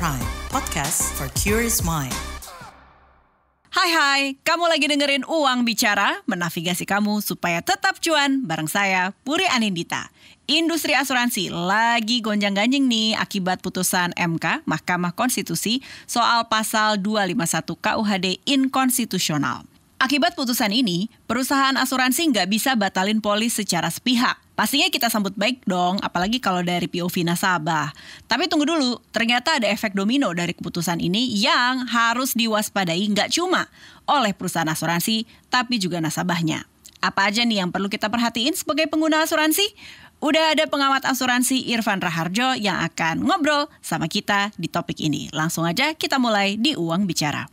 Prime, podcast for curious mind. Hai, kamu lagi dengerin Uang Bicara, menavigasi kamu supaya tetap cuan bareng saya, Puri Anindita. Industri asuransi lagi gonjang-ganjing nih akibat putusan MK, Mahkamah Konstitusi, soal pasal 251 KUHD inkonstitusional. Akibat putusan ini, perusahaan asuransi nggak bisa batalin polis secara sepihak. Pastinya kita sambut baik dong, apalagi kalau dari POV nasabah. Tapi tunggu dulu, ternyata ada efek domino dari keputusan ini yang harus diwaspadai nggak cuma oleh perusahaan asuransi, tapi juga nasabahnya. Apa aja nih yang perlu kita perhatiin sebagai pengguna asuransi? Udah ada pengamat asuransi Irfan Raharjo yang akan ngobrol sama kita di topik ini. Langsung aja kita mulai di Uang Bicara.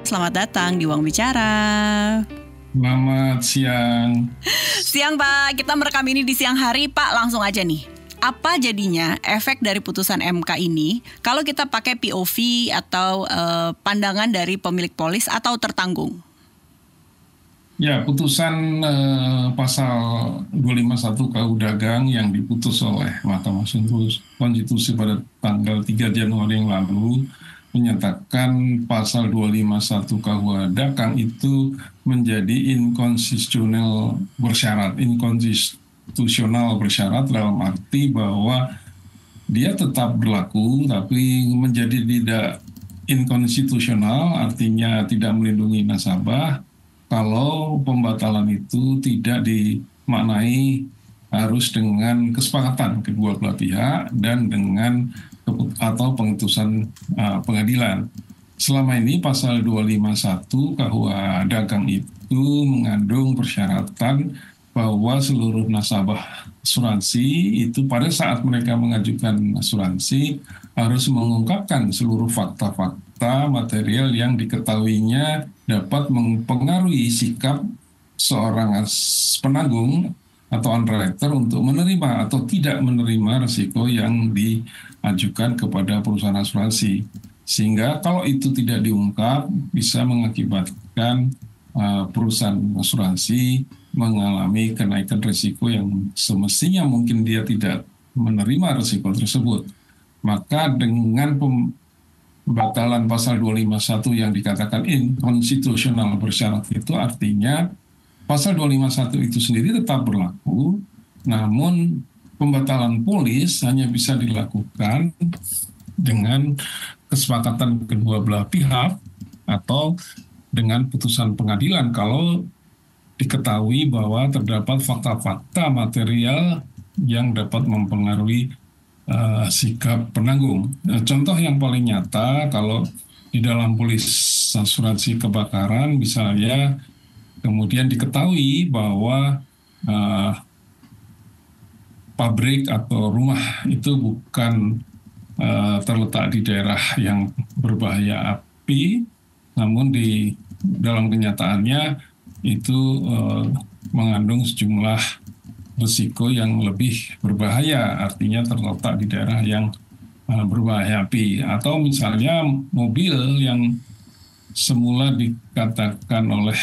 Selamat datang di Uang Bicara. Selamat siang. Siang Pak, kita merekam ini di siang hari Pak, langsung aja nih. Apa jadinya efek dari putusan MK ini kalau kita pakai POV atau pandangan dari pemilik polis atau tertanggung? Ya, putusan pasal 251 KUH Dagang yang diputus oleh Mahkamah Konstitusi pada tanggal 3 Januari yang lalu menyatakan pasal 251 KUH Dagang itu menjadi inkonstitusional bersyarat dalam arti bahwa dia tetap berlaku tapi menjadi tidak inkonstitusional, artinya tidak melindungi nasabah kalau pembatalan itu tidak dimaknai harus dengan kesepakatan kedua belah pihak dan dengan atau pengeputusan pengadilan. Selama ini pasal 251 KUH Dagang itu mengandung persyaratan bahwa seluruh nasabah asuransi itu pada saat mereka mengajukan asuransi harus mengungkapkan seluruh fakta-fakta material yang diketahuinya dapat mempengaruhi sikap seorang penanggung atau underwriter untuk menerima atau tidak menerima risiko yang diajukan kepada perusahaan asuransi. Sehingga kalau itu tidak diungkap bisa mengakibatkan perusahaan asuransi mengalami kenaikan risiko yang semestinya mungkin dia tidak menerima risiko tersebut. Maka dengan pembatalan pasal 251 yang dikatakan inkonstitusional bersyarat itu artinya pasal 251 itu sendiri tetap berlaku, namun pembatalan polis hanya bisa dilakukan dengan kesepakatan kedua belah pihak atau dengan putusan pengadilan kalau diketahui bahwa terdapat fakta-fakta material yang dapat mempengaruhi sikap penanggung. Contoh yang paling nyata kalau di dalam polis asuransi kebakaran misalnya kemudian diketahui bahwa pabrik atau rumah itu bukan terletak di daerah yang berbahaya api, namun di dalam kenyataannya itu mengandung sejumlah risiko yang lebih berbahaya, artinya terletak di daerah yang berbahaya api. Atau misalnya mobil yang semula dikatakan oleh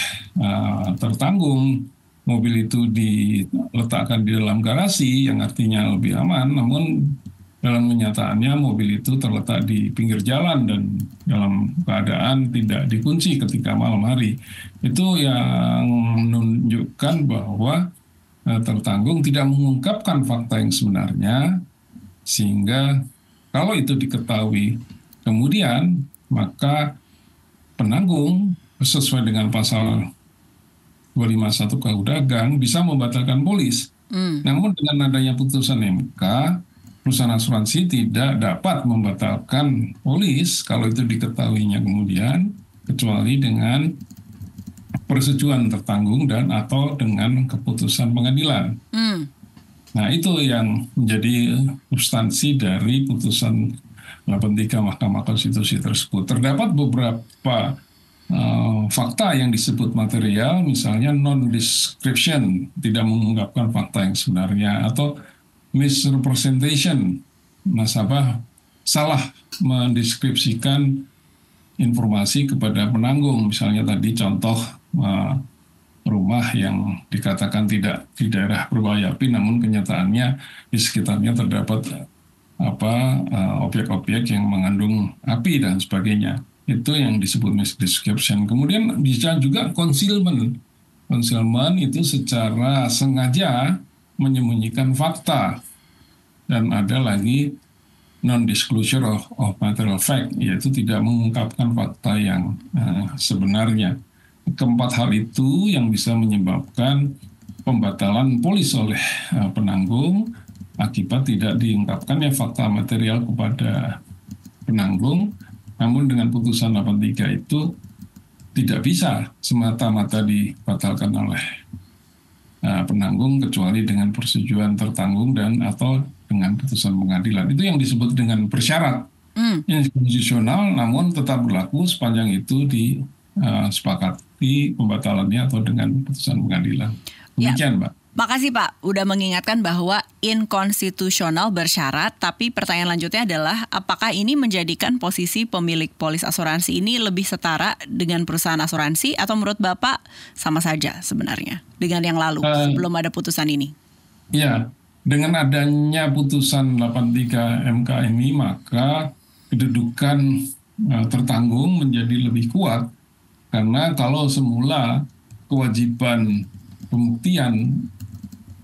tertanggung mobil itu diletakkan di dalam garasi yang artinya lebih aman, namun dalam kenyataannya mobil itu terletak di pinggir jalan dan dalam keadaan tidak dikunci ketika malam hari. Itu yang menunjukkan bahwa tertanggung tidak mengungkapkan fakta yang sebenarnya, sehingga kalau itu diketahui kemudian maka penanggung sesuai dengan pasal 251 KUH Dagang bisa membatalkan polis. Namun dengan adanya putusan MK, perusahaan asuransi tidak dapat membatalkan polis kalau itu diketahuinya kemudian, kecuali dengan persetujuan tertanggung dan atau dengan keputusan pengadilan. Nah itu yang menjadi substansi dari putusan 83 Mahkamah Konstitusi tersebut. Terdapat beberapa fakta yang disebut material, misalnya non-description, tidak mengungkapkan fakta yang sebenarnya, atau misrepresentation, nasabah salah mendeskripsikan informasi kepada penanggung. Misalnya tadi contoh rumah yang dikatakan tidak di daerah berbahaya api, namun kenyataannya di sekitarnya terdapat objek-objek yang mengandung api dan sebagainya. Itu yang disebut misdescription. Kemudian bisa juga concealment. Concealment itu secara sengaja menyembunyikan fakta. Dan ada lagi non-disclosure of material fact, yaitu tidak mengungkapkan fakta yang sebenarnya. Keempat hal itu yang bisa menyebabkan pembatalan polis oleh penanggung akibat tidak diungkapkannya fakta material kepada penanggung. Namun dengan putusan 83 itu tidak bisa semata-mata dibatalkan oleh penanggung kecuali dengan persetujuan tertanggung dan atau dengan putusan pengadilan. Itu yang disebut dengan bersyarat. Yang konstitusional namun tetap berlaku sepanjang itu disepakati pembatalannya atau dengan putusan pengadilan. Demikian, Mbak. Makasih Pak, udah mengingatkan bahwa inkonstitusional bersyarat, tapi pertanyaan lanjutnya adalah apakah ini menjadikan posisi pemilik polis asuransi ini lebih setara dengan perusahaan asuransi atau menurut Bapak sama saja sebenarnya dengan yang lalu sebelum ada putusan ini? Ya, dengan adanya putusan 83 MK ini maka kedudukan tertanggung menjadi lebih kuat karena kalau semula kewajiban pembuktian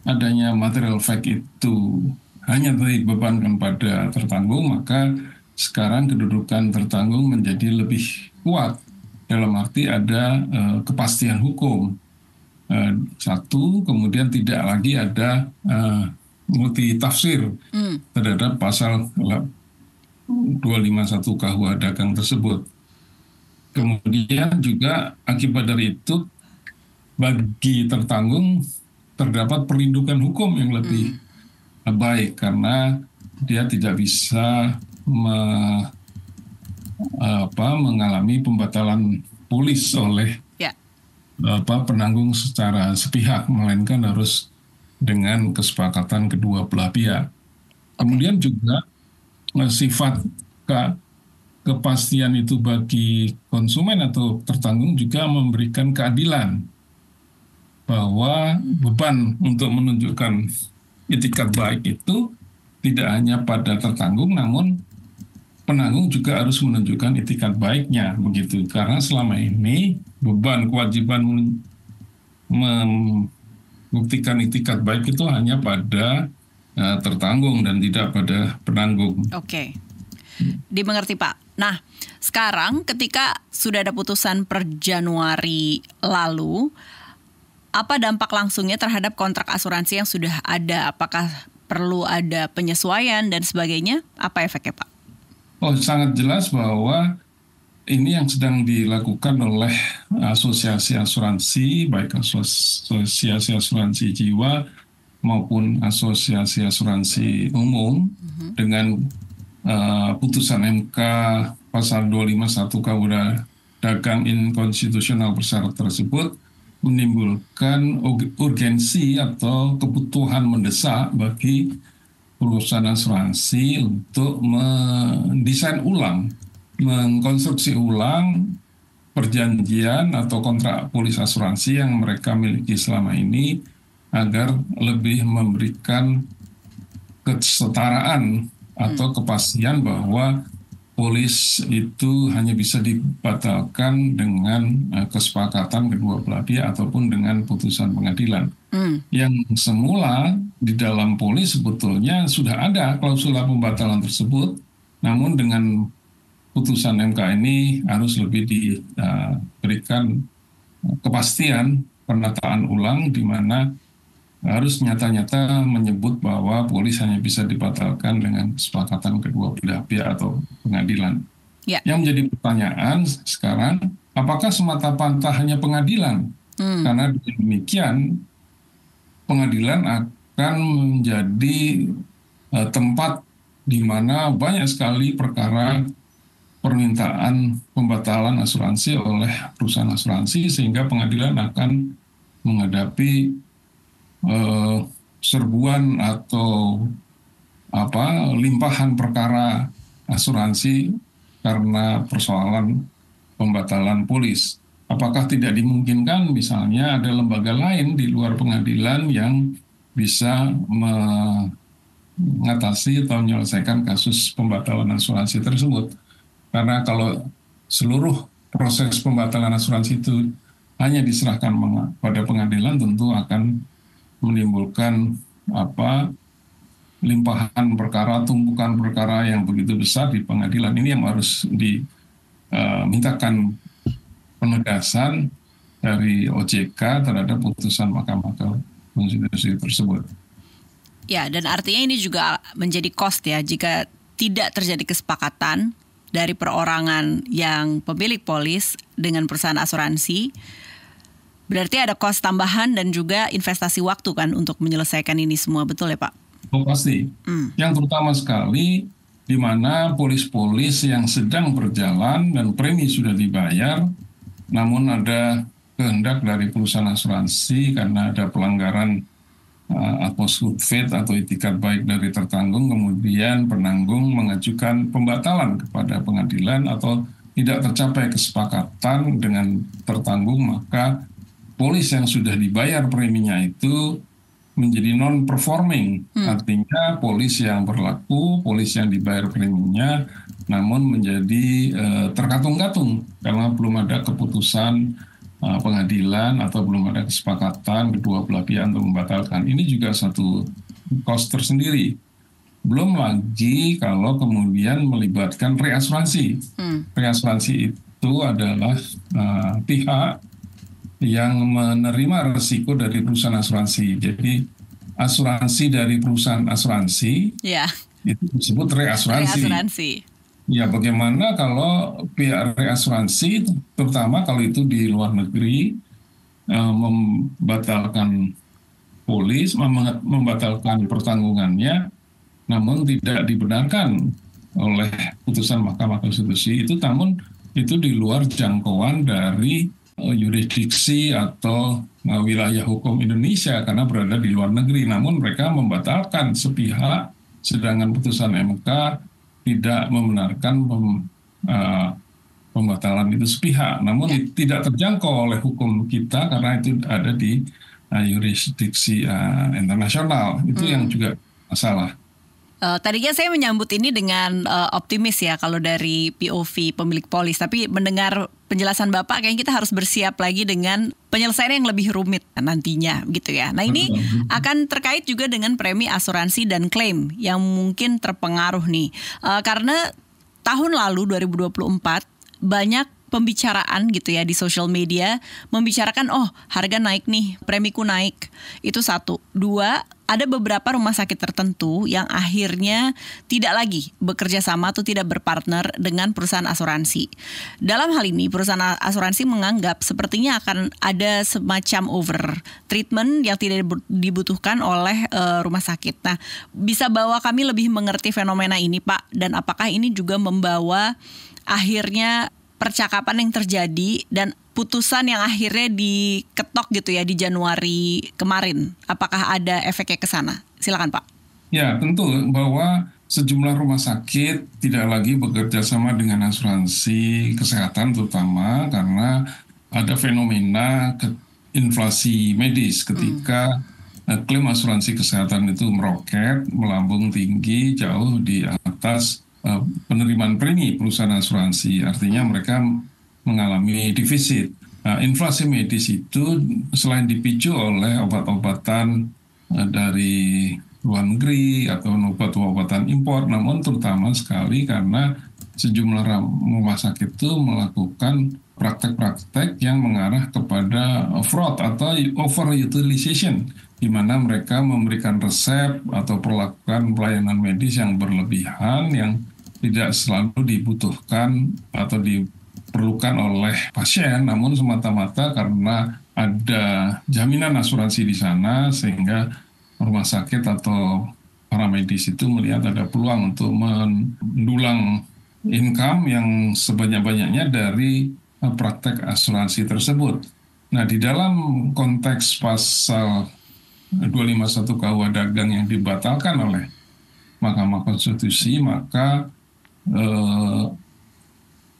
adanya material fact itu hanya dibebankan pada tertanggung, maka sekarang kedudukan tertanggung menjadi lebih kuat dalam arti ada kepastian hukum. Satu, kemudian tidak lagi ada multi tafsir terhadap pasal 251 KUH dagang tersebut. Kemudian juga akibat dari itu bagi tertanggung terdapat perlindungan hukum yang lebih baik karena dia tidak bisa mengalami pembatalan polis oleh penanggung secara sepihak, melainkan harus dengan kesepakatan kedua belah pihak. Kemudian juga sifat kepastian itu bagi konsumen atau tertanggung juga memberikan keadilan bahwa beban untuk menunjukkan itikat baik itu tidak hanya pada tertanggung, namun penanggung juga harus menunjukkan itikat baiknya, begitu. Karena selama ini beban kewajiban membuktikan itikat baik itu hanya pada tertanggung dan tidak pada penanggung. Oke, dimengerti Pak. Nah, sekarang ketika sudah ada putusan per Januari lalu, apa dampak langsungnya terhadap kontrak asuransi yang sudah ada? Apakah perlu ada penyesuaian dan sebagainya? Apa efeknya, Pak? Oh, sangat jelas bahwa ini yang sedang dilakukan oleh asosiasi asuransi, baik asosiasi asuransi jiwa maupun asosiasi asuransi umum dengan putusan MK pasal 251 KUH dagang inkonstitusional bersyarat tersebut menimbulkan urgensi atau kebutuhan mendesak bagi perusahaan asuransi untuk mendesain ulang, mengkonstruksi ulang perjanjian atau kontrak polis asuransi yang mereka miliki selama ini agar lebih memberikan kesetaraan atau kepastian bahwa polis itu hanya bisa dibatalkan dengan kesepakatan kedua belah pihak ataupun dengan putusan pengadilan. Yang semula di dalam polis sebetulnya sudah ada klausula pembatalan tersebut, namun dengan putusan MK ini harus lebih diberikan kepastian penataan ulang di mana harus nyata-nyata menyebut bahwa polis hanya bisa dibatalkan dengan kesepakatan kedua belah pihak atau pengadilan. Yang menjadi pertanyaan sekarang, apakah semata-mata hanya pengadilan? Karena demikian, pengadilan akan menjadi tempat di mana banyak sekali perkara permintaan pembatalan asuransi oleh perusahaan asuransi, sehingga pengadilan akan menghadapi serbuan atau limpahan perkara asuransi karena persoalan pembatalan polis. Apakah tidak dimungkinkan misalnya ada lembaga lain di luar pengadilan yang bisa mengatasi atau menyelesaikan kasus pembatalan asuransi tersebut? Karena kalau seluruh proses pembatalan asuransi itu hanya diserahkan pada pengadilan, tentu akan menimbulkan limpahan perkara, tumpukan perkara yang begitu besar di pengadilan. Ini yang harus dimintakan penegasan dari OJK terhadap putusan Mahkamah Konstitusi tersebut. Ya, dan artinya ini juga menjadi cost ya jika tidak terjadi kesepakatan dari perorangan yang pemilik polis dengan perusahaan asuransi. Berarti ada cost tambahan dan juga investasi waktu kan untuk menyelesaikan ini semua, betul ya Pak? Oh pasti. Yang terutama sekali di mana polis-polis yang sedang berjalan dan premi sudah dibayar, namun ada kehendak dari perusahaan asuransi karena ada pelanggaran atmosfer faith atau itikat baik dari tertanggung, kemudian penanggung mengajukan pembatalan kepada pengadilan atau tidak tercapai kesepakatan dengan tertanggung, maka polis yang sudah dibayar preminya itu menjadi non-performing. Artinya polis yang berlaku, polis yang dibayar preminya, namun menjadi terkatung-katung karena belum ada keputusan pengadilan atau belum ada kesepakatan kedua belah pihak untuk membatalkan. Ini juga satu cost tersendiri. Belum lagi kalau kemudian melibatkan reasuransi. Reasuransi itu adalah pihak yang menerima risiko dari perusahaan asuransi. Jadi asuransi dari perusahaan asuransi itu disebut reasuransi. Ya, bagaimana kalau pihak reasuransi, terutama kalau itu di luar negeri, membatalkan polis, membatalkan pertanggungannya, namun tidak dibenarkan oleh putusan Mahkamah Konstitusi itu, namun itu di luar jangkauan dari yurisdiksi atau wilayah hukum Indonesia karena berada di luar negeri. Namun mereka membatalkan sepihak, sedangkan putusan MK tidak membenarkan pembatalan itu sepihak. Namun tidak terjangkau oleh hukum kita karena itu ada di yurisdiksi internasional. Itu yang juga masalah. Tadinya saya menyambut ini dengan optimis ya kalau dari POV pemilik polis. Tapi mendengar penjelasan Bapak kayaknya kita harus bersiap lagi dengan penyelesaian yang lebih rumit nantinya gitu ya. Nah ini akan terkait juga dengan premi asuransi dan klaim yang mungkin terpengaruh nih. Karena tahun lalu 2024 banyak pembicaraan gitu ya di social media membicarakan harga naik nih, premiku naik. Itu satu. Dua, ada beberapa rumah sakit tertentu yang akhirnya tidak lagi bekerja sama atau tidak berpartner dengan perusahaan asuransi. Dalam hal ini perusahaan asuransi menganggap sepertinya akan ada semacam over treatment yang tidak dibutuhkan oleh rumah sakit. Nah, bisa bawa kami lebih mengerti fenomena ini Pak, dan apakah ini juga membawa akhirnya percakapan yang terjadi dan putusan yang akhirnya diketok gitu ya di Januari kemarin. Apakah ada efeknya ke sana? Silakan Pak. Ya, tentu bahwa sejumlah rumah sakit tidak lagi bekerja sama dengan asuransi kesehatan, terutama karena ada fenomena inflasi medis ketika klaim asuransi kesehatan itu meroket, melambung tinggi jauh di atas penerimaan premi perusahaan asuransi. Artinya mereka mengalami defisit. Inflasi medis itu selain dipicu oleh obat-obatan dari luar negeri atau obat-obatan impor, namun terutama sekali karena sejumlah rumah sakit itu melakukan praktek-praktek yang mengarah kepada fraud atau overutilization, di mana mereka memberikan resep atau perlakukan pelayanan medis yang berlebihan, yang tidak selalu dibutuhkan atau diperlukan oleh pasien, namun semata-mata karena ada jaminan asuransi di sana, sehingga rumah sakit atau para medis itu melihat ada peluang untuk mendulang income yang sebanyak-banyaknya dari praktek asuransi tersebut. Nah, di dalam konteks pasal 251 KUH Dagang yang dibatalkan oleh Mahkamah Konstitusi, maka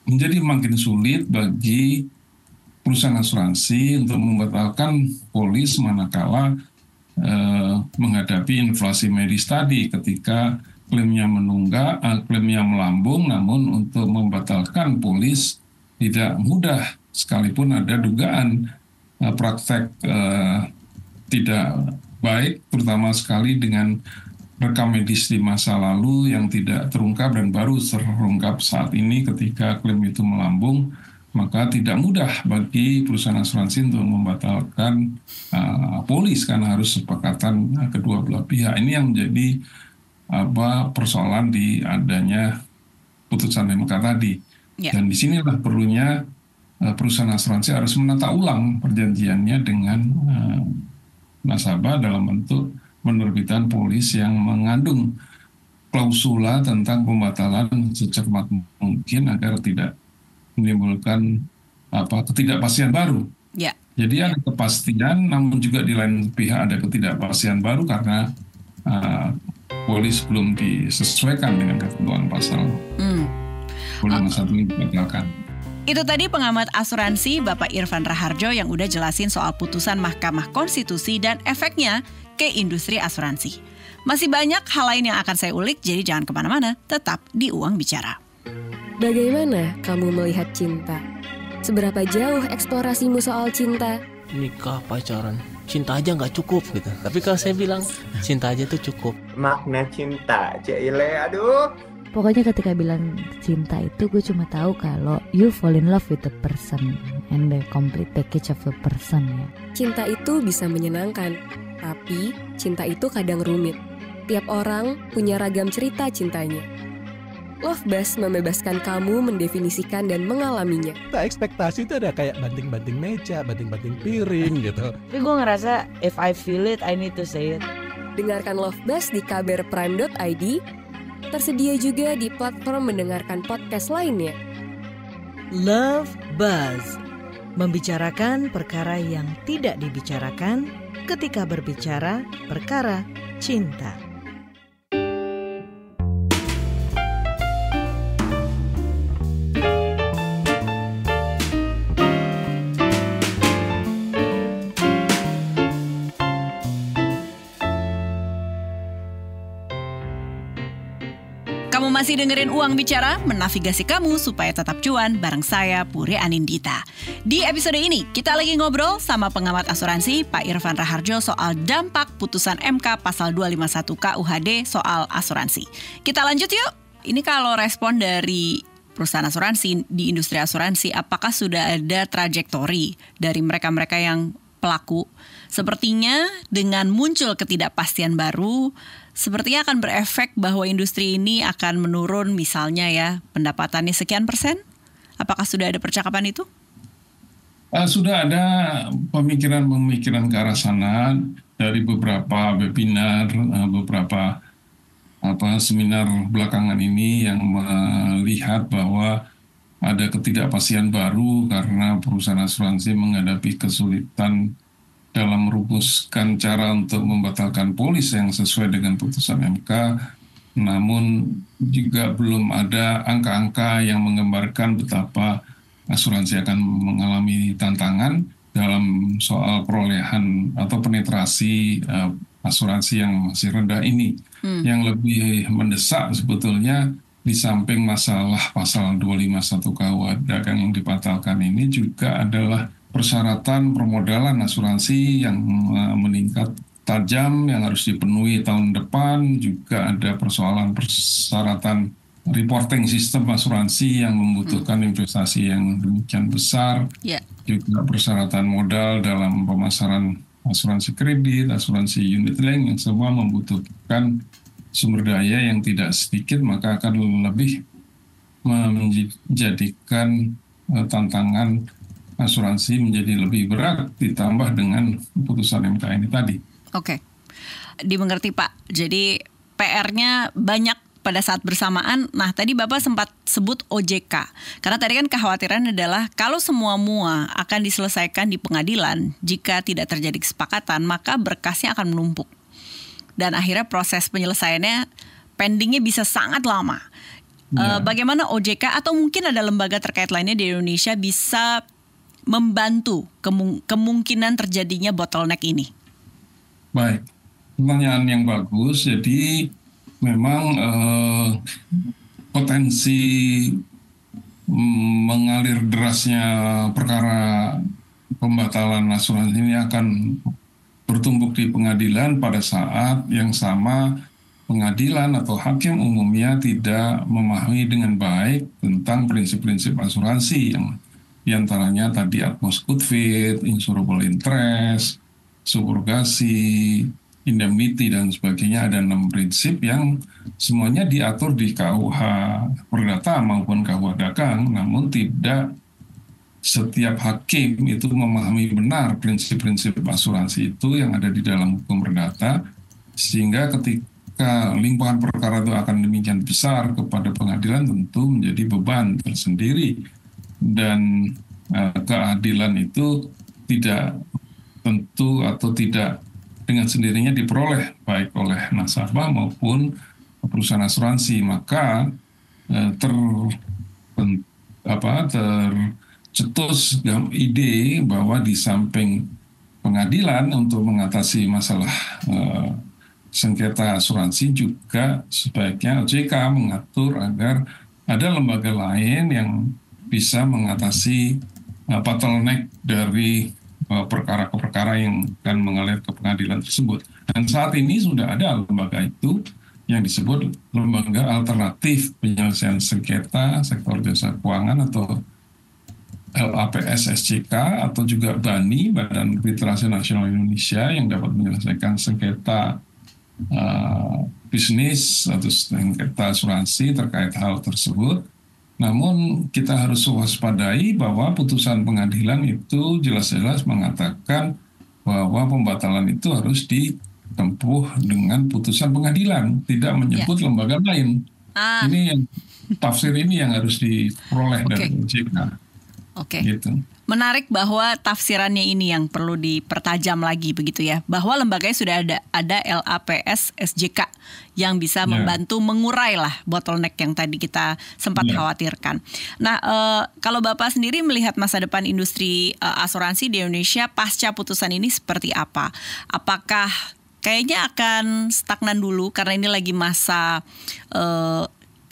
menjadi makin sulit bagi perusahaan asuransi untuk membatalkan polis manakala menghadapi inflasi medis tadi, ketika klaimnya menunggak, klaimnya melambung, namun untuk membatalkan polis tidak mudah, sekalipun ada dugaan praktek tidak baik, terutama sekali dengan rekam medis di masa lalu yang tidak terungkap dan baru terungkap saat ini ketika klaim itu melambung, maka tidak mudah bagi perusahaan asuransi untuk membatalkan polis karena harus sepakatan kedua belah pihak. Ini yang menjadi persoalan di adanya putusan MK tadi. Yeah. Dan disinilah perlunya perusahaan asuransi harus menata ulang perjanjiannya dengan nasabah dalam bentuk penerbitan polis yang mengandung klausula tentang pembatalan secepat mungkin agar tidak menimbulkan ketidakpastian baru. Yeah. Jadi ada kepastian, namun juga di lain pihak ada ketidakpastian baru karena polis belum disesuaikan dengan ketentuan pasal 51 ini dibatalkan. Itu tadi pengamat asuransi Bapak Irfan Raharjo yang udah jelasin soal putusan Mahkamah Konstitusi dan efeknya ke industri asuransi. Masih banyak hal lain yang akan saya ulik, jadi jangan kemana-mana, tetap di Uang Bicara. Bagaimana kamu melihat cinta? Seberapa jauh eksplorasimu soal cinta? Nikah, pacaran, cinta aja nggak cukup gitu. Tapi kalau saya bilang cinta aja tuh cukup. Makna cinta, Cile, aduh. Pokoknya ketika bilang cinta itu gue cuma tahu kalau you fall in love with the person and the complete package of the person ya. Cinta itu bisa menyenangkan, tapi cinta itu kadang rumit. Tiap orang punya ragam cerita cintanya. Love Buzz membebaskan kamu mendefinisikan dan mengalaminya. Ekspektasi itu ada kayak banting-banting meja, banting-banting piring gitu. Tapi gue ngerasa if I feel it, I need to say it. Dengarkan Love Buzz di kbrprime.id. Tersedia juga di platform mendengarkan podcast lainnya. Love Buzz, membicarakan perkara yang tidak dibicarakan ketika berbicara perkara cinta. Kamu masih dengerin Uang Bicara, menavigasi kamu supaya tetap cuan bareng saya, Puri Anindita. Di episode ini, kita lagi ngobrol sama pengamat asuransi Pak Irfan Raharjo soal dampak putusan MK pasal 251 KUHD soal asuransi. Kita lanjut yuk. Ini kalau respon dari perusahaan asuransi, di industri asuransi, apakah sudah ada trajektori dari mereka-mereka yang pelaku? Sepertinya dengan muncul ketidakpastian baru, sepertinya akan berefek bahwa industri ini akan menurun, misalnya ya, pendapatannya sekian persen. Apakah sudah ada percakapan itu? Sudah ada pemikiran-pemikiran ke arah sana dari beberapa webinar, beberapa seminar belakangan ini yang melihat bahwa ada ketidakpastian baru karena perusahaan asuransi menghadapi kesulitan dalam merumuskan cara untuk membatalkan polis yang sesuai dengan putusan MK, namun juga belum ada angka-angka yang menggambarkan betapa asuransi akan mengalami tantangan dalam soal perolehan atau penetrasi asuransi yang masih rendah ini. Yang lebih mendesak sebetulnya di samping masalah pasal 251 KUH dagang yang dibatalkan ini juga adalah persyaratan permodalan asuransi yang meningkat tajam yang harus dipenuhi tahun depan. Juga ada persyaratan reporting sistem asuransi yang membutuhkan investasi yang demikian besar. Juga persyaratan modal dalam pemasaran asuransi kredit, asuransi unit link yang semua membutuhkan sumber daya yang tidak sedikit, maka akan lebih menjadikan tantangan asuransi menjadi lebih berat ditambah dengan putusan MK ini tadi. Oke, dimengerti Pak. Jadi PR-nya banyak pada saat bersamaan. Nah tadi Bapak sempat sebut OJK. Karena tadi kan kekhawatiran adalah kalau semua mua akan diselesaikan di pengadilan, jika tidak terjadi kesepakatan maka berkasnya akan menumpuk. Dan akhirnya proses penyelesaiannya pendingnya bisa sangat lama. Bagaimana OJK atau mungkin ada lembaga terkait lainnya di Indonesia bisa membantu kemungkinan terjadinya bottleneck ini? Baik, pertanyaan yang bagus. Jadi memang potensi mengalir derasnya perkara pembatalan asuransi ini akan bertumpuk di pengadilan pada saat yang sama pengadilan atau hakim umumnya tidak memahami dengan baik tentang prinsip-prinsip asuransi yang diantaranya tadi utmost good faith, insurable interest, subrogasi, indemnity dan sebagainya. Ada 6 prinsip yang semuanya diatur di KUH Perdata maupun KUH Dagang, namun tidak setiap hakim itu memahami benar prinsip-prinsip asuransi itu yang ada di dalam hukum perdata, sehingga ketika limpahan perkara itu akan demikian besar kepada pengadilan tentu menjadi beban tersendiri, dan keadilan itu tidak tentu atau tidak dengan sendirinya diperoleh baik oleh nasabah maupun perusahaan asuransi. Maka tercetus ide bahwa di samping pengadilan untuk mengatasi masalah sengketa asuransi, juga sebaiknya OJK mengatur agar ada lembaga lain yang bisa mengatasi bottleneck dari perkara ke perkara yang akan mengalir ke pengadilan tersebut. Dan saat ini sudah ada lembaga itu yang disebut Lembaga Alternatif Penyelesaian Sengketa Sektor Jasa Keuangan atau LAPS SJK, atau juga BANI, Badan Literasi Nasional Indonesia, yang dapat menyelesaikan sengketa bisnis atau sengketa asuransi terkait hal tersebut. Namun kita harus waspadai bahwa putusan pengadilan itu jelas-jelas mengatakan bahwa pembatalan itu harus ditempuh dengan putusan pengadilan, tidak menyebut lembaga lain. Ini yang tafsir ini yang harus diperoleh dari OJK. Gitu. Menarik bahwa tafsirannya ini yang perlu dipertajam lagi begitu ya, bahwa lembaganya sudah ada LAPS SJK yang bisa membantu mengurai lah bottleneck yang tadi kita sempat khawatirkan. Nah, kalau Bapak sendiri melihat masa depan industri asuransi di Indonesia pasca putusan ini seperti apa? Apakah kayaknya akan stagnan dulu karena ini lagi masa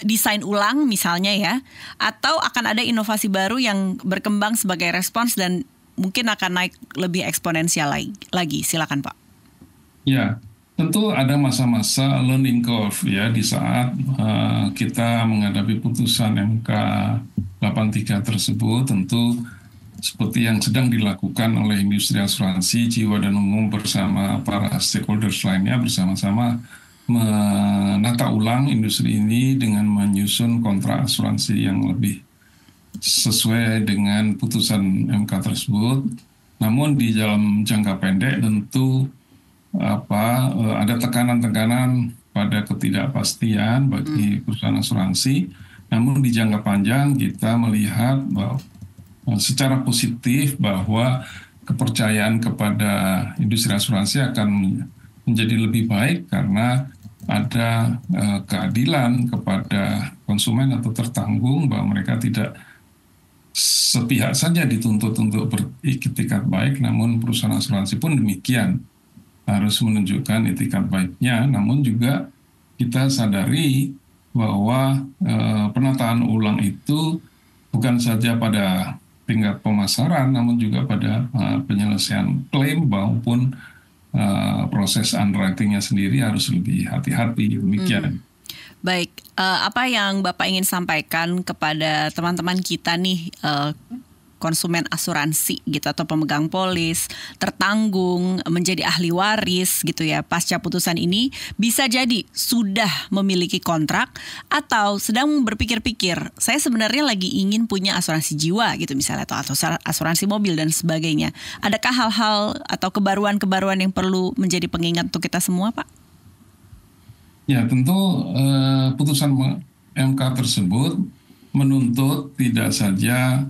desain ulang misalnya ya, atau akan ada inovasi baru yang berkembang sebagai respons dan mungkin akan naik lebih eksponensial lagi? Silakan Pak. Ya, tentu ada masa-masa learning curve ya di saat kita menghadapi putusan MK 83 tersebut. Tentu seperti yang sedang dilakukan oleh industri asuransi jiwa dan umum bersama para stakeholders lainnya, bersama-sama menata ulang industri ini dengan menyusun kontrak asuransi yang lebih sesuai dengan putusan MK tersebut. Namun di dalam jangka pendek tentu ada tekanan-tekanan pada ketidakpastian bagi perusahaan asuransi. Namun di jangka panjang kita melihat bahwa secara positif bahwa kepercayaan kepada industri asuransi akan menjadi lebih baik karena ada keadilan kepada konsumen atau tertanggung, bahwa mereka tidak sepihak saja dituntut untuk beritikat baik, namun perusahaan asuransi pun demikian harus menunjukkan itikat baiknya. Namun juga kita sadari bahwa penataan ulang itu bukan saja pada tingkat pemasaran, namun juga pada penyelesaian klaim maupun proses underwriting-nya sendiri harus lebih hati-hati, demikian. Baik, apa yang Bapak ingin sampaikan kepada teman-teman kita nih, konsumen asuransi gitu atau pemegang polis, tertanggung, menjadi ahli waris gitu ya, pasca putusan ini bisa jadi sudah memiliki kontrak atau sedang berpikir-pikir, saya sebenarnya lagi ingin punya asuransi jiwa gitu misalnya, atau asuransi mobil dan sebagainya. Adakah hal-hal atau kebaruan-kebaruan yang perlu menjadi pengingat untuk kita semua, Pak? Ya, tentu putusan MK tersebut menuntut tidak saja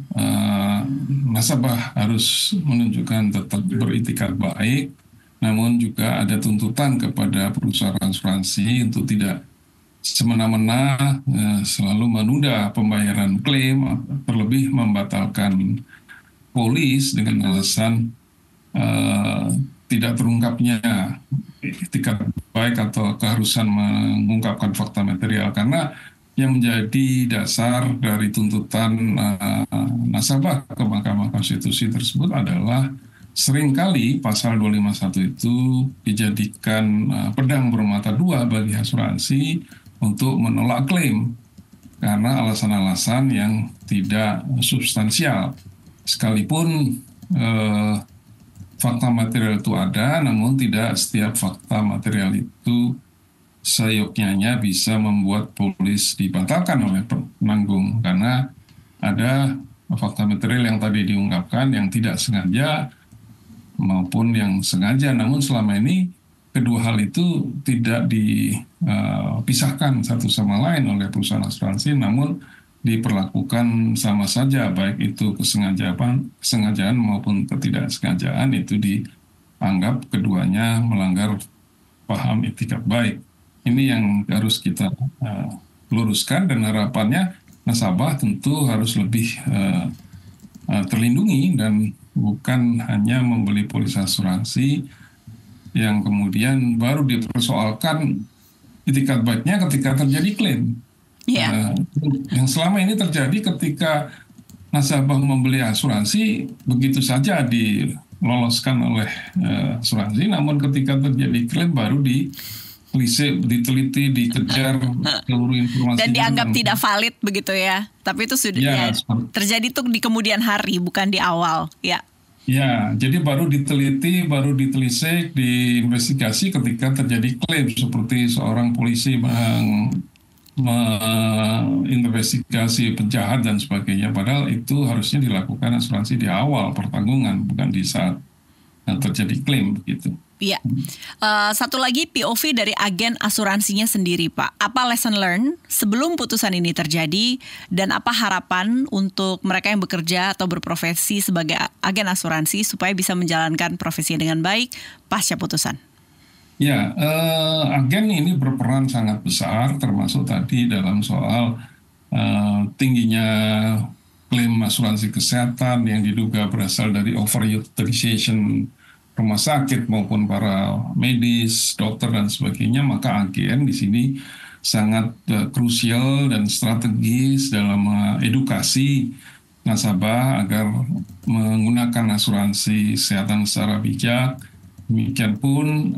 nasabah harus menunjukkan tetap beritikat baik, namun juga ada tuntutan kepada perusahaan asuransi untuk tidak semena-mena selalu menunda pembayaran klaim, terlebih membatalkan polis dengan alasan tidak terungkapnya etikat baik atau keharusan mengungkapkan fakta material. Karena yang menjadi dasar dari tuntutan nasabah ke Mahkamah Konstitusi tersebut adalah seringkali pasal 251 itu dijadikan pedang bermata dua bagi asuransi untuk menolak klaim karena alasan-alasan yang tidak substansial. Sekalipun fakta material itu ada, namun tidak setiap fakta material itu seyogyanya bisa membuat polis dibatalkan oleh penanggung, karena ada fakta material yang tadi diungkapkan yang tidak sengaja maupun yang sengaja. Namun selama ini kedua hal itu tidak dipisahkan satu sama lain oleh perusahaan asuransi, namun diperlakukan sama saja, baik itu kesengajaan maupun ketidaksengajaan, itu dianggap keduanya melanggar paham etikat baik. Ini yang harus kita luruskan, dan harapannya nasabah tentu harus lebih terlindungi dan bukan hanya membeli polis asuransi yang kemudian baru dipersoalkan etikat baiknya ketika terjadi klaim. Yang selama ini terjadi ketika nasabah membeli asuransi begitu saja diloloskan oleh asuransi, namun ketika terjadi klaim baru diteliti, dikejar seluruh informasi dan dianggap tidak valid begitu ya. Tapi itu sudah terjadi tuh di kemudian hari, bukan di awal. Ya, jadi baru diteliti, baru ditelisik, diinvestigasi ketika terjadi klaim, seperti seorang polisi menginvestigasi penjahat dan sebagainya. Padahal itu harusnya dilakukan asuransi di awal pertanggungan, bukan di saat terjadi klaim begitu. Iya. Satu lagi POV dari agen asuransinya sendiri, Pak. Apa lesson learned sebelum putusan ini terjadi, dan apa harapan untuk mereka yang bekerja atau berprofesi sebagai agen asuransi supaya bisa menjalankan profesinya dengan baik pasca putusan? Ya, agen ini berperan sangat besar, termasuk tadi dalam soal tingginya klaim asuransi kesehatan yang diduga berasal dari overutilization rumah sakit maupun para medis, dokter dan sebagainya. Maka agen di sini sangat krusial dan strategis dalam edukasi nasabah agar menggunakan asuransi kesehatan secara bijak. Demikian pun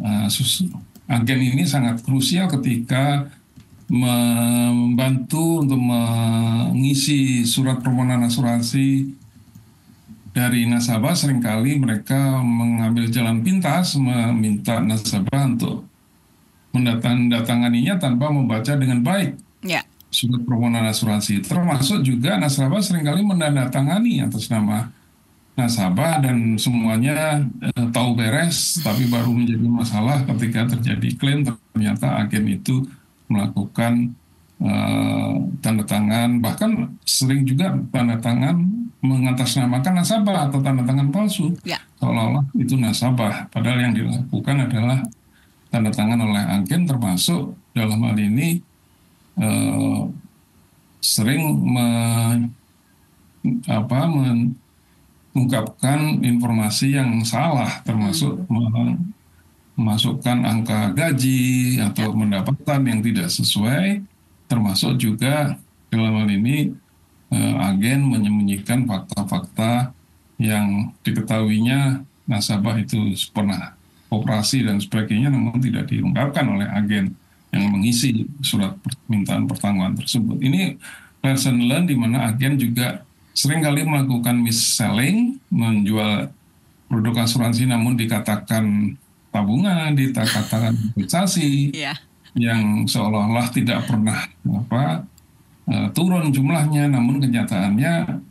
agen ini sangat krusial ketika membantu untuk mengisi surat permohonan asuransi dari nasabah. Seringkali mereka mengambil jalan pintas, meminta nasabah untuk mendatanganinya tanpa membaca dengan baik surat permohonan asuransi. Termasuk juga nasabah seringkali menandatangani atas nama nasabah dan semuanya tahu beres, tapi baru menjadi masalah ketika terjadi klaim. Ternyata agen itu melakukan tanda tangan, bahkan sering juga tanda tangan mengatasnamakan nasabah atau tanda tangan palsu, seolah-olah itu nasabah, padahal yang dilakukan adalah tanda tangan oleh agen. Termasuk dalam hal ini sering mengungkapkan informasi yang salah, termasuk memasukkan angka gaji atau pendapatan yang tidak sesuai, termasuk juga dalam hal ini agen menyembunyikan fakta-fakta yang diketahuinya nasabah itu pernah operasi dan sebagainya, namun tidak diungkapkan oleh agen yang mengisi surat permintaan pertanggungan tersebut. Ini lesson learned di mana agen juga seringkali melakukan mis-selling, menjual produk asuransi namun dikatakan tabungan, dikatakan investasi, yang seolah-olah tidak pernah turun jumlahnya, namun kenyataannya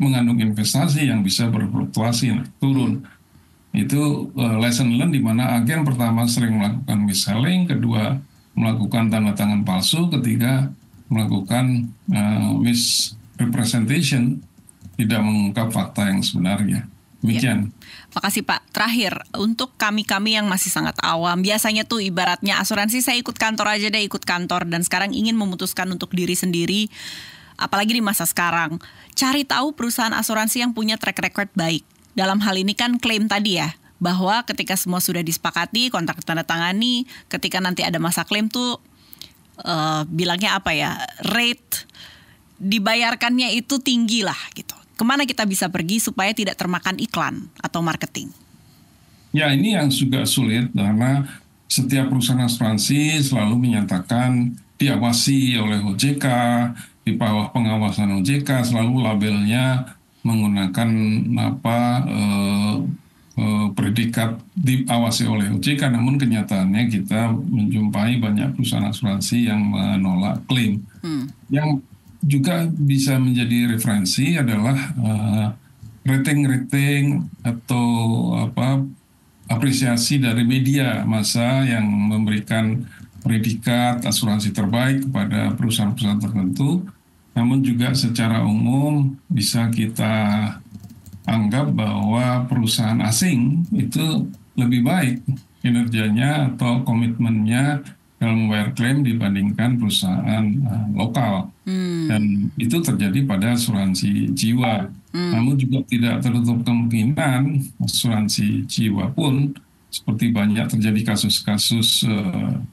mengandung investasi yang bisa berfluktuasi turun. Itu lesson learned di mana agen pertama sering melakukan mis-selling, kedua melakukan tanda tangan palsu, ketiga melakukan misrepresentation, tidak mengungkap fakta yang sebenarnya. Demikian. Makasih Pak. Terakhir, untuk kami-kami yang masih sangat awam, biasanya tuh ibaratnya asuransi saya ikut kantor aja deh, ikut kantor, dan sekarang ingin memutuskan untuk diri sendiri, apalagi di masa sekarang. Cari tahu perusahaan asuransi yang punya track record baik. Dalam hal ini kan klaim tadi ya, bahwa ketika semua sudah disepakati, kontrak tanda tangani, ketika nanti ada masa klaim tuh bilangnya apa ya, rate dibayarkannya itu tinggi lah gitu. Kemana kita bisa pergi supaya tidak termakan iklan atau marketing? Ya, ini yang juga sulit karena setiap perusahaan asuransi selalu menyatakan diawasi oleh OJK, di bawah pengawasan OJK, selalu labelnya menggunakan predikat diawasi oleh OJK, namun kenyataannya kita menjumpai banyak perusahaan asuransi yang menolak klaim. Yang juga bisa menjadi referensi adalah rating-rating atau apresiasi dari media massa yang memberikan predikat asuransi terbaik kepada perusahaan-perusahaan tertentu, namun juga secara umum bisa kita anggap bahwa perusahaan asing itu lebih baik kinerjanya atau komitmennya dalam membayar klaim dibandingkan perusahaan lokal. Dan itu terjadi pada asuransi jiwa. Namun juga tidak tertutup kemungkinan asuransi jiwa pun seperti banyak terjadi kasus-kasus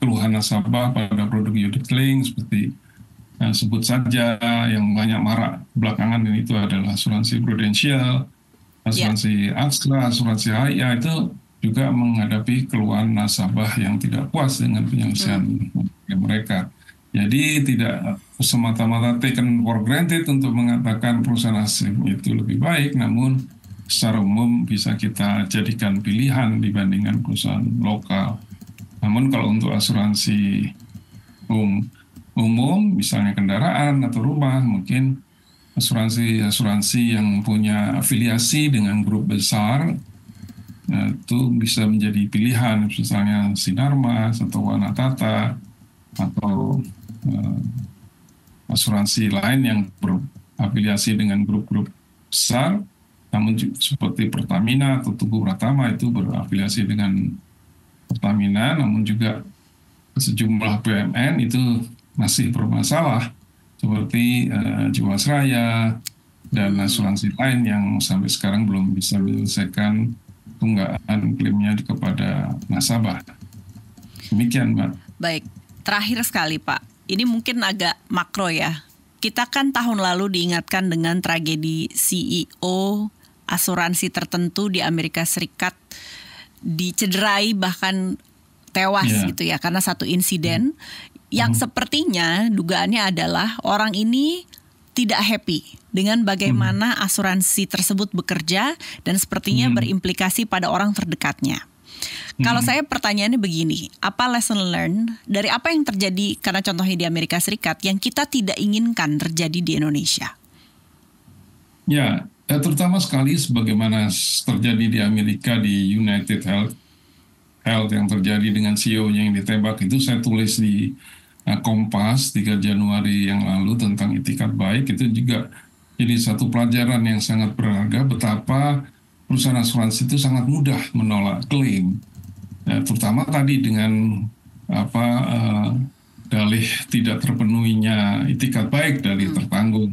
keluhan nasabah pada produk unit link seperti sebut saja yang banyak marak belakangan ini itu adalah asuransi Prudential, asuransi AXA, asuransi HIA itu juga menghadapi keluhan nasabah yang tidak puas dengan penyelesaian mereka. Jadi tidak semata-mata taken for granted untuk mengatakan perusahaan asing itu lebih baik, namun secara umum bisa kita jadikan pilihan dibandingkan perusahaan lokal. Namun kalau untuk asuransi umum, misalnya kendaraan atau rumah, mungkin asuransi yang punya afiliasi dengan grup besar itu bisa menjadi pilihan, misalnya Sinarmas atau Wanatata atau asuransi lain yang berafiliasi dengan grup-grup besar, namun seperti Pertamina atau Tugu Pratama itu berafiliasi dengan Pertamina, namun juga sejumlah BUMN itu masih bermasalah seperti Jiwasraya dan asuransi lain yang sampai sekarang belum bisa menyelesaikan tunggakan klaimnya kepada nasabah. Demikian, Mbak. Baik, terakhir sekali Pak, ini mungkin agak makro ya. Kita kan tahun lalu diingatkan dengan tragedi CEO asuransi tertentu di Amerika Serikat dicederai bahkan tewas gitu ya karena satu insiden yang sepertinya dugaannya adalah orang ini tidak happy dengan bagaimana asuransi tersebut bekerja dan sepertinya berimplikasi pada orang terdekatnya. Kalau saya pertanyaannya begini, apa lesson learned dari apa yang terjadi karena contohnya di Amerika Serikat yang kita tidak inginkan terjadi di Indonesia? Ya, terutama sekali sebagaimana terjadi di Amerika di United Health yang terjadi dengan CEO-nya yang ditembak itu saya tulis di Kompas 3 Januari yang lalu tentang itikat baik. Itu juga jadi satu pelajaran yang sangat berharga betapa perusahaan asuransi itu sangat mudah menolak klaim. Terutama tadi dengan dalih tidak terpenuhinya itikat baik dari tertanggung.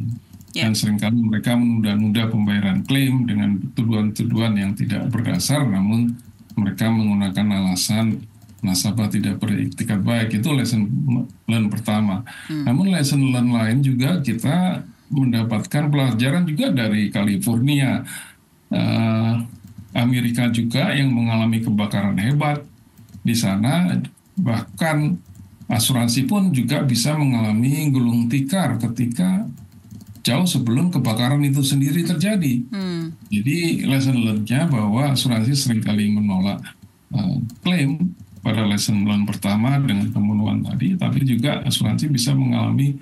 Dan seringkali mereka menunda-nunda pembayaran klaim dengan tuduhan-tuduhan yang tidak berdasar, namun mereka menggunakan alasan nasabah tidak beriktikat baik. Itu lesson learn pertama. Namun lesson learn lain juga kita mendapatkan pelajaran juga dari California, Amerika juga yang mengalami kebakaran hebat di sana. Bahkan asuransi pun juga bisa mengalami gulung tikar ketika jauh sebelum kebakaran itu sendiri terjadi. Jadi lesson learn-nya bahwa asuransi seringkali menolak klaim pada lesson learn pertama dengan pembunuhan tadi, tapi juga asuransi bisa mengalami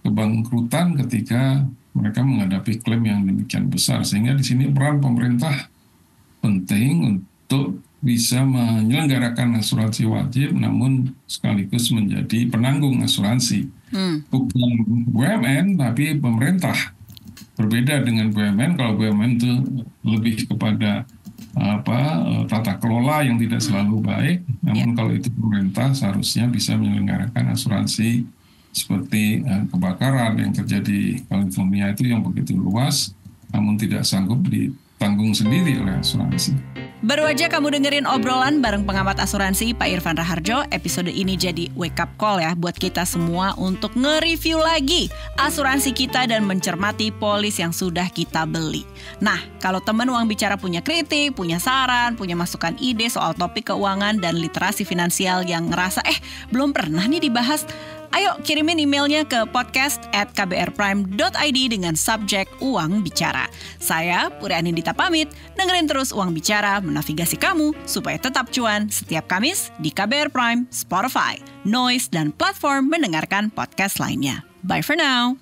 kebangkrutan ketika mereka menghadapi klaim yang demikian besar. Sehingga di sini peran pemerintah penting untuk bisa menyelenggarakan asuransi wajib, namun sekaligus menjadi penanggung asuransi. Bukan BUMN, tapi pemerintah Berbeda dengan BUMN, kalau BUMN itu lebih kepada tata kelola yang tidak selalu baik. Namun kalau itu pemerintah seharusnya bisa menyelenggarakan asuransi seperti kebakaran yang terjadi California itu yang begitu luas, namun tidak sanggup ditanggung sendiri oleh asuransi. Baru aja kamu dengerin obrolan bareng pengamat asuransi Pak Irfan Raharjo. Episode ini jadi wake up call ya buat kita semua untuk nge-review lagi asuransi kita dan mencermati polis yang sudah kita beli. Nah, kalau teman Uang Bicara punya kritik, punya saran, punya masukan ide soal topik keuangan dan literasi finansial yang ngerasa belum pernah nih dibahas, ayo kirimin emailnya ke podcast@kbrprime.id dengan subjek Uang Bicara. Saya Puri Anindita pamit, dengerin terus Uang Bicara menavigasi kamu supaya tetap cuan setiap Kamis di KBR Prime, Spotify, Noise, dan platform mendengarkan podcast lainnya. Bye for now.